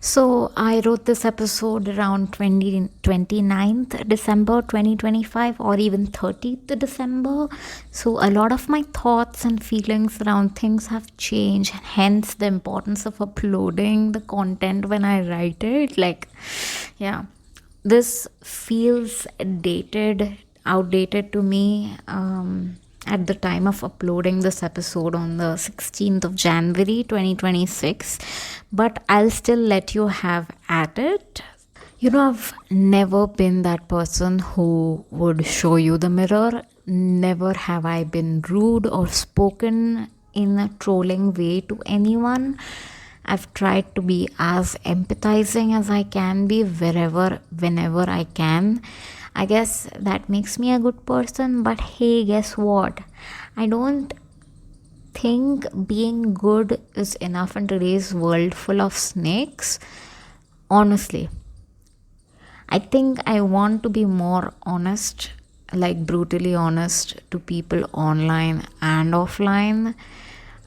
So I wrote this episode around 29th December 2025 or even 30th December. So a lot of my thoughts and feelings around things have changed, hence the importance of uploading the content when I write it. Yeah, this feels outdated to me. At the time of uploading this episode on the 16th of January 2026, but I'll still let you have at it. I've never been that person who would show you the mirror. Never have I been rude or spoken in a trolling way to anyone. I've tried to be as empathizing as I can be whenever I can. I guess that makes me a good person, but hey, guess what? I don't think being good is enough in today's world full of snakes. Honestly, I think I want to be more honest, like brutally honest to people online and offline,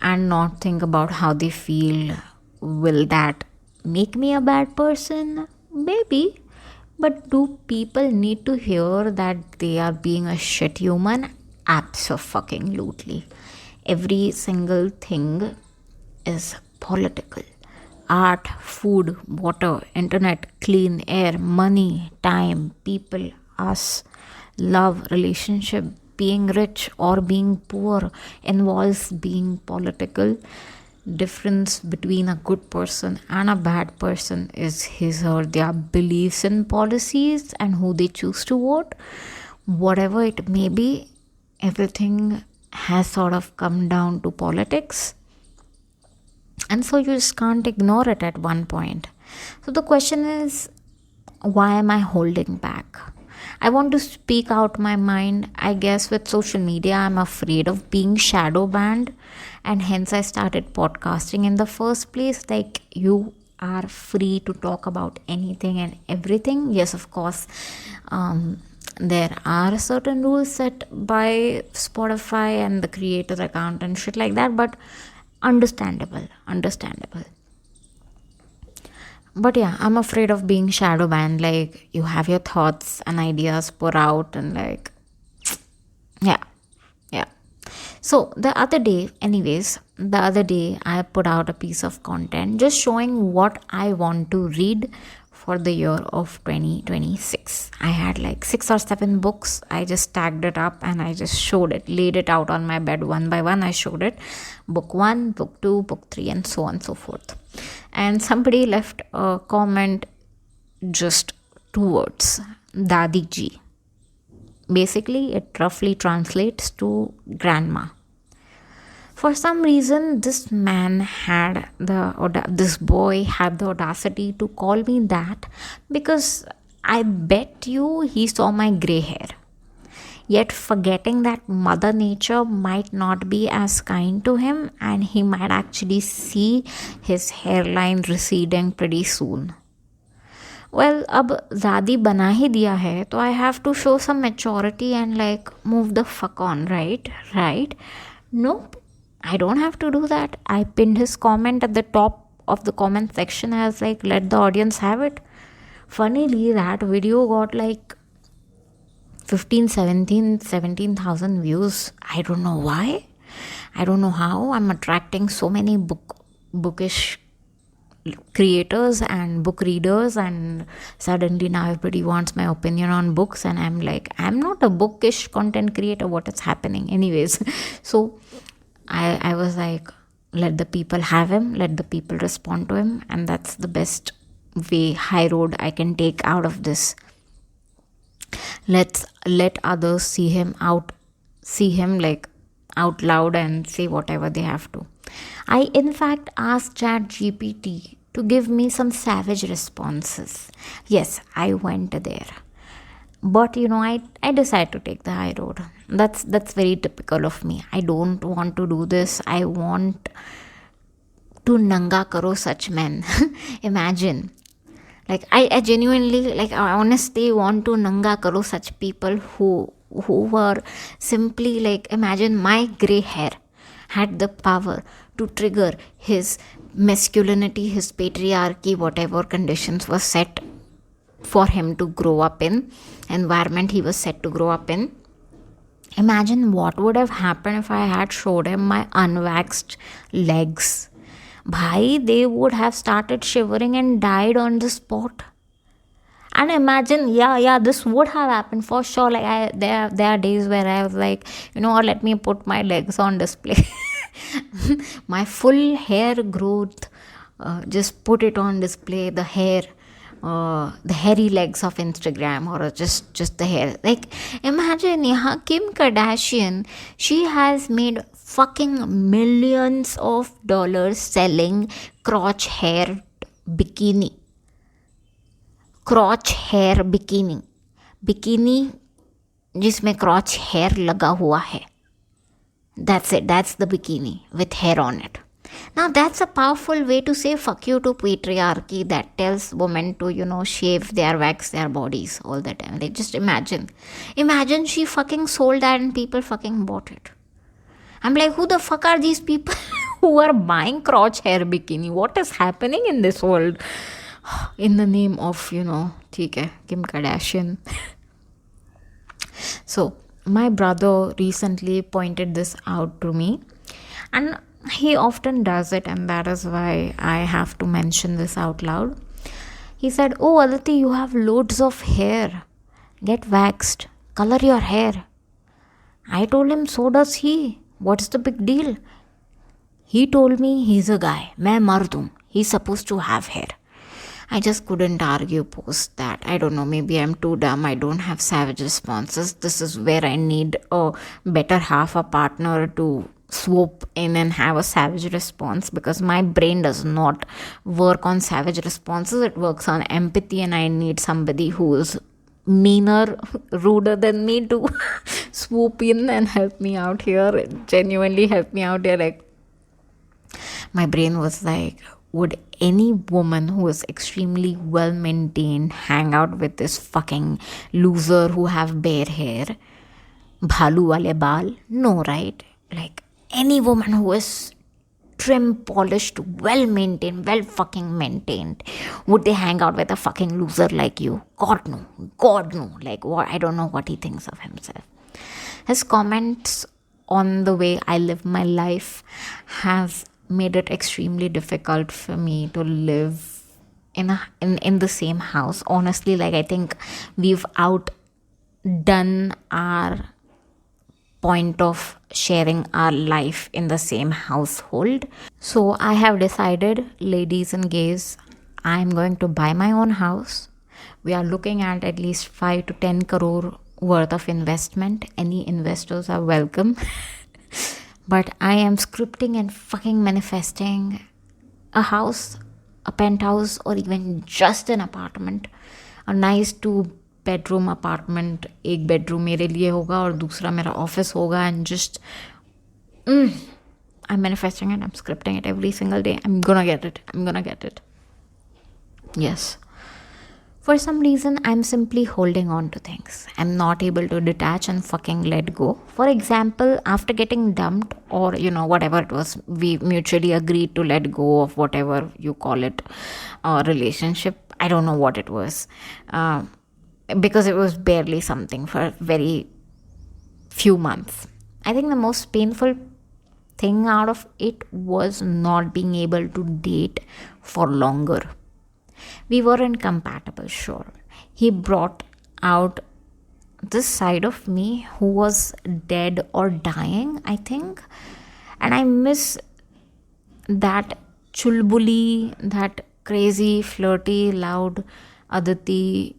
and not think about how they feel. Will that make me a bad person? Maybe. But do people need to hear that they are being a shit human? Absolutely. Every single thing is political. Art, food, water, internet, clean air, money, time, people, us, love, relationship, being rich or being poor involves being political. Difference between a good person and a bad person is his or their beliefs and policies and who they choose to vote. Whatever it may be, everything has sort of come down to politics, and so you just can't ignore it at one point. So the question is, why am I holding back? I want to speak out my mind. I guess with social media, I'm afraid of being shadow banned, and hence I started podcasting in the first place. Like, you are free to talk about anything and everything. Yes, of course, there are certain rules set by Spotify and the creator account and shit like that, but understandable. But yeah, I'm afraid of being shadow banned. Like, you have your thoughts and ideas pour out, and yeah, yeah. So the other day I put out a piece of content just showing what I want to read for the year of 2026. I had like 6 or 7 books. I just tagged it up and I just showed it, laid it out on my bed one by one. I showed it, book 1, book 2, book 3, and so on and so forth. And somebody left a comment, just 2 words, Dadi ji. Basically, it roughly translates to grandma. For some reason, this boy had the audacity to call me that, because I bet you he saw my grey hair. Yet forgetting that Mother Nature might not be as kind to him, and he might actually see his hairline receding pretty soon. Well, अब ज़ादी बना ही दिया है, तो I have to show some maturity and like move the fuck on, right? Nope, I don't have to do that. I pinned his comment at the top of the comment section as like, let the audience have it. Funnily, that video got like 17,000 views. I don't know why. I don't know how. I'm attracting so many bookish creators and book readers, and suddenly now everybody wants my opinion on books, and I'm like, I'm not a bookish content creator. What is happening? Anyways, so I was like, let the people have him, let the people respond to him, and that's the best high road I can take out of this. Let's let others see him like out loud and say whatever they have to. I in fact asked ChatGPT to give me some savage responses. Yes, I went there. But I decided to take the high road. That's very typical of me. I don't want to do this. I want to nanga karo such men. Imagine. Like, I genuinely, like, I honestly want to nanga karo such people who were simply like, imagine my grey hair had the power to trigger his masculinity, his patriarchy, whatever conditions were set for him to grow up in, environment he was set to grow up in. Imagine what would have happened if I had showed him my unwaxed legs. Bhai, they would have started shivering and died on the spot. And imagine, yeah, this would have happened for sure. Like there are days where I was like, let me put my legs on display. My full hair growth, just put it on display. The hair, the hairy legs of Instagram, or just the hair. Like imagine, yeah, Kim Kardashian, she has made fucking millions of dollars selling crotch hair bikini. Crotch hair bikini जिसमें crotch hair लगा हुआ है. That's it. That's the bikini with hair on it. Now that's a powerful way to say fuck you to patriarchy that tells women to, shave their, wax their bodies all the time. Like just imagine she fucking sold that and people fucking bought it. I'm like, who the fuck are these people who are buying crotch hair bikini? What is happening in this world? In the name of, theek hai, Kim Kardashian. So my brother recently pointed this out to me, and he often does it, and that is why I have to mention this out loud. He said, "Oh Aditi, you have loads of hair. Get waxed. Color your hair." I told him, so does he. What's the big deal? He told me he's a guy. Main mard hoon. He's supposed to have hair. I just couldn't argue post that. I don't know, maybe I'm too dumb. I don't have savage responses. This is where I need a better half, a partner to swoop in and have a savage response, because my brain does not work on savage responses. It works on empathy, and I need somebody who is meaner, ruder than me to swoop in and help me out here. Genuinely help me out here. Like, my brain was like, would any woman who is extremely well maintained hang out with this fucking loser who have bare hair? Bhalu wale baal? No, right? Like, any woman who is trim, polished, well maintained, well fucking maintained, would they hang out with a fucking loser like you? God no. Like, what? I don't know what he thinks of himself. His comments on the way I live my life have made it extremely difficult for me to live in the same house. Honestly, like, I think we've outdone our point of sharing our life in the same household. So I have decided, ladies and gays, I'm going to buy my own house. We are looking at least 5 to 10 crore worth of investment. Any investors are welcome. But I am scripting and fucking manifesting a house, a penthouse, or even just an apartment. A nice 2-bedroom apartment. एक bedroom मेरे लिए होगा और दूसरा मेरा office होगा, and just I'm manifesting it. I'm scripting it every single day. I'm gonna get it. Yes. For some reason, I'm simply holding on to things. I'm not able to detach and fucking let go. For example, after getting dumped, or whatever it was, we mutually agreed to let go of whatever you call it, relationship. I don't know what it was, because it was barely something for very few months. I think the most painful thing out of it was not being able to date for longer. We weren't compatible, sure. He brought out this side of me who was dead or dying, I think. And I miss that chulbuli, that crazy, flirty, loud Aditi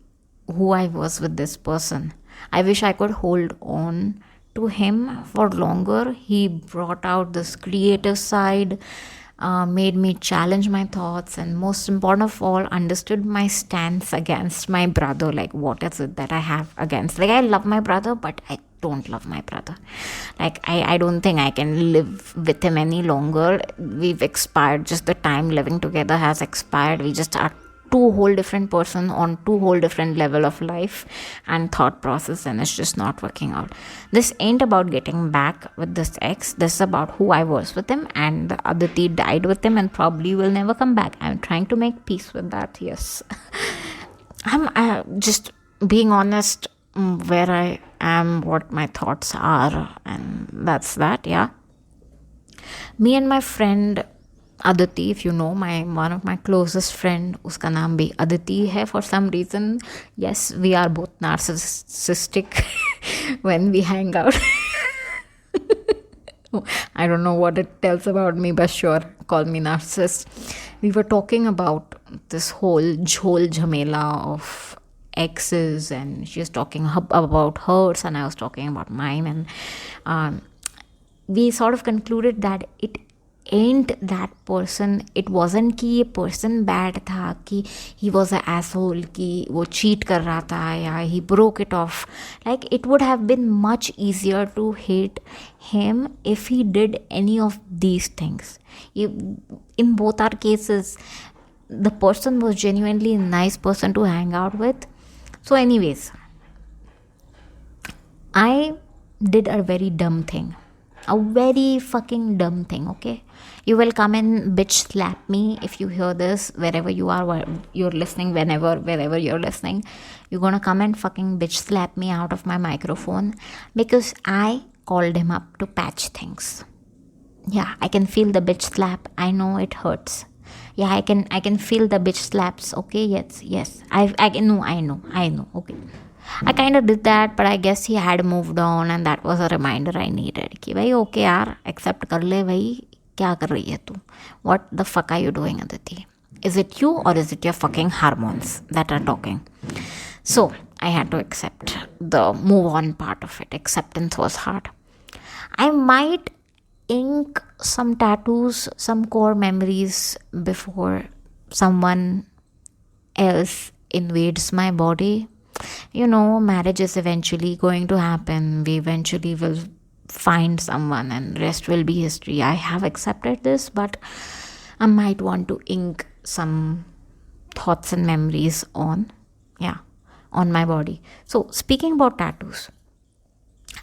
who I was with this person. I wish I could hold on to him for longer. He brought out this creative side, made me challenge my thoughts, and most important of all, understood my stance against my brother. Like, what is it that I have against? Like, I love my brother, but I don't love my brother. Like, I don't think I can live with him any longer. We've expired. Just the time living together has expired. We just are two whole different person on two whole different level of life and thought process, and it's just not working out. This ain't about getting back with this ex. This is about who I was with him, and the Aditi died with him and probably will never come back. I'm trying to make peace with that. Yes. I'm just being honest, where I am, what my thoughts are, and that's that. Yeah. Me and my friend Aditi, if you know, my one of my closest friend, uska naam bhi Aditi hai for some reason. Yes, we are both narcissistic when we hang out. I don't know what it tells about me, but sure, call me narcissist. We were talking about this whole jhol jhamela of exes, and she was talking about hers, and I was talking about mine, and we sort of concluded that it ain't that person. It wasn't कि ये person bad था, कि he was an asshole, कि वो cheat कर रहा था, या he broke it off. Like, it would have been much easier to hate him if he did any of these things. In both our cases, the person was genuinely a nice person to hang out with. So anyways, I did a very dumb thing. A very fucking dumb thing, okay? You will come and bitch slap me if you hear this, wherever you are, where you're listening, wherever you're listening. You're gonna come and fucking bitch slap me out of my microphone because I called him up to patch things. Yeah, I can feel the bitch slap. I know it hurts. Yeah, I can feel the bitch slaps. Okay, yes. I know. Okay. I kind of did that, but I guess he had moved on, and that was a reminder I needed. कि भाई okay यार, accept कर ले भाई, क्या कर रही है तू? What the fuck are you doing, Aditi? Is it you or is it your fucking hormones that are talking? So I had to accept the move on part of it. Acceptance was hard. I might ink some tattoos, some core memories before someone else invades my body. You know, marriage is eventually going to happen. We eventually will find someone and rest will be history. I have accepted this, but I might want to ink some thoughts and memories on my body. So speaking about tattoos,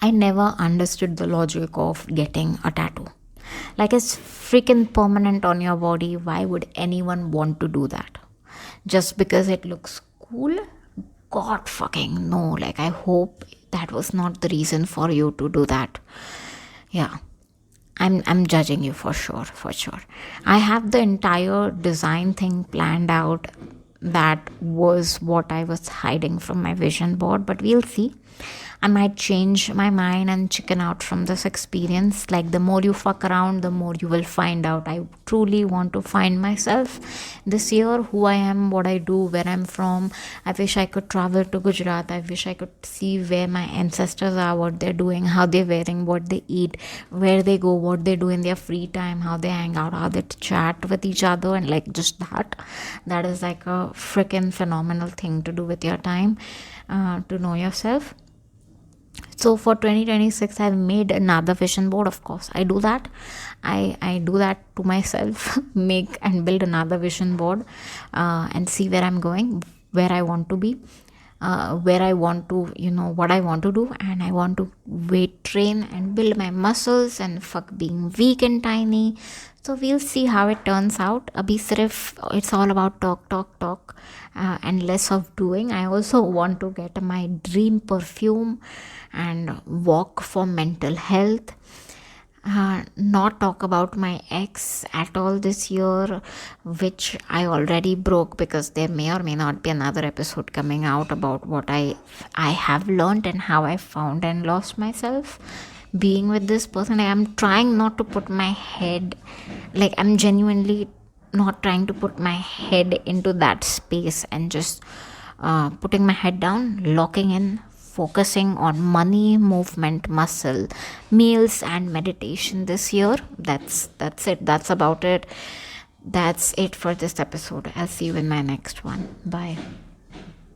I never understood the logic of getting a tattoo. Like, it's freaking permanent on your body. Why would anyone want to do that? Just because it looks cool? God fucking no. Like, I hope that was not the reason for you to do that. Yeah. I'm judging you for sure. I have the entire design thing planned out. That was what I was hiding from my vision board, but we'll see. I might change my mind and chicken out from this experience. Like, the more you fuck around, the more you will find out. I truly want to find myself this year, who I am, what I do, where I'm from. I wish I could travel to Gujarat. I wish I could see where my ancestors are, what they're doing, how they're wearing, what they eat, where they go, what they do in their free time, how they hang out, how they chat with each other, and like just that. That is like a freaking phenomenal thing to do with your time, to know yourself. So for 2026, I've made another vision board. Of course, I do that. I do that to myself. Make and build another vision board, and see where I'm going, where I want to be, where I want to, what I want to do. And I want to weight train and build my muscles and fuck being weak and tiny. So we'll see how it turns out. Abhi sirf it's all about talk, and less of doing. I also want to get my dream perfume and walk for mental health. Not talk about my ex at all this year, which I already broke, because there may or may not be another episode coming out about what I have learned and how I found and lost myself being with this person. I'm trying not to put my head, like, I'm genuinely not trying to put my head into that space, and just putting my head down, locking in, focusing on money, movement, muscle, meals, and meditation this year. That's it. That's about it. That's it for this episode. I'll see you in my next one. Bye.